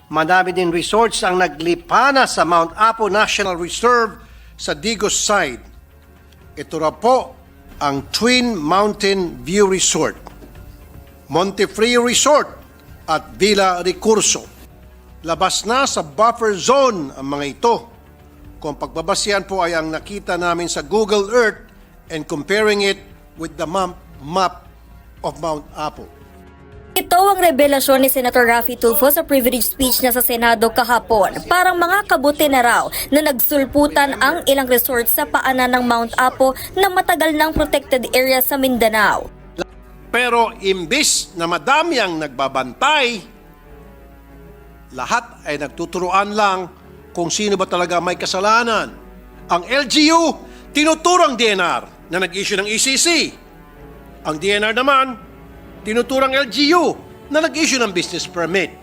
Madami din resorts ang naglipana sa Mount Apo National Reserve sa Digos side. Ito na po ang Twin Mountain View Resort, Montefrio Resort at Villa Recurso. Labas na sa buffer zone ang mga ito. Kung pagbabasihan po ay ang nakita namin sa Google Earth and comparing it with the map of Mount Apo. Ito ang revelasyon ni Senator Raffy Tulfo sa privilege speech niya sa Senado kahapon. Parang mga kabuti na raw na nagsulputan ang ilang resort sa paanan ng Mount Apo na matagal ng protected area sa Mindanao. Pero imbis na madami ang nagbabantay, lahat ay nagtuturuan lang kung sino ba talaga may kasalanan. Ang LGU, tinuturang DNR na nag-issue ng ECC. Ang DNR naman, tinuturang LGU na nag-issue ng business permit.